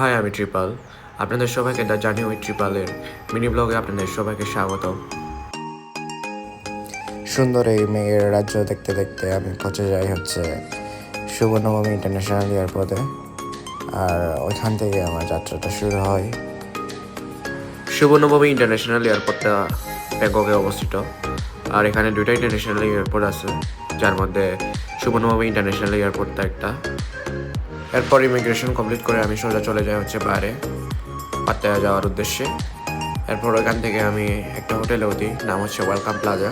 High, আমি ট্রিপাল। আপনাদের সবাইকে দ্য জার্নি উইথ ট্রিপালের মিনি ব্লগে আপনাদের সবাইকে স্বাগত। সুন্দর এই মেঘের রাজ্য দেখতে দেখতে আমি পৌঁছে যাই হচ্ছে সুবর্ণভূমি ইন্টারন্যাশনাল এয়ারপোর্টে। আর ওইখান থেকে আমার যাত্রাটা শুরু হয়। সুবর্ণভূমি ইন্টারন্যাশনাল এয়ারপোর্টটা ব্যাংককে অবস্থিত। আর এখানে দুইটা ইন্টারন্যাশনাল এয়ারপোর্ট আছে, যার মধ্যে সুবর্ণভূমি ইন্টারন্যাশনাল এয়ারপোর্টটা একটা। এরপর ইমিগ্রেশন কমপ্লিট করে আমি সোজা চলে যাই হচ্ছে বাইরে পাত্তায়া যাওয়ার উদ্দেশ্যে। এরপর ওইখান থেকে আমি একটা হোটেলে উঠি, নাম হচ্ছে ওয়েলকাম প্লাজা।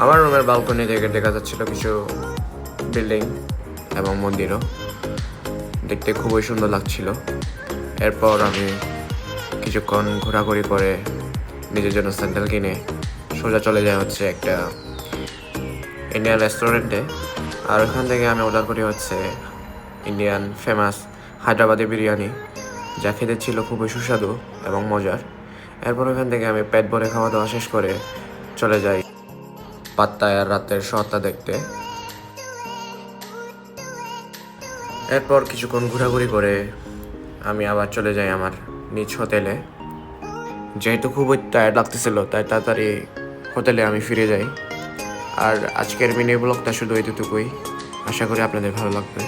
আমার রুমের বালকনি থেকে দেখা যাচ্ছিল কিছু বিল্ডিং এবং মন্দিরও, দেখতে খুবই সুন্দর লাগছিল। এরপর আমি কিছুক্ষণ ঘোরাঘুরি করে নিজের জন্য স্যান্ডেল কিনে সোজা চলে যায় হচ্ছে একটা ইন্ডিয়ান রেস্টুরেন্টে। আর ওখান থেকে আমি অর্ডার করি হচ্ছে ইন্ডিয়ান ফেমাস হায়দ্রাবাদি বিরিয়ানি, যা খেতে ছিল খুবই সুস্বাদু এবং মজার। এরপর ওখান থেকে আমি পেট ভরে খাওয়া দাওয়া শেষ করে চলে যাই পাত্তায়ার রাতের শহরটা দেখতে। এরপর কিছুক্ষণ ঘোরাঘুরি করে আমি আবার চলে যাই আমার নিজ হোটেলে। যেহেতু খুবই টায়ার্ড লাগতেছিল, তাই তাড়াতাড়ি হোটেলে আমি ফিরে যাই। আর আজকের মিনি ব্লগটা শুধু এতটুকুই। আশা করি আপনাদের ভালো লাগবে।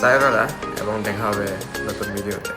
সায়োনারা, এবং দেখা হবে নতুন ভিডিওতে।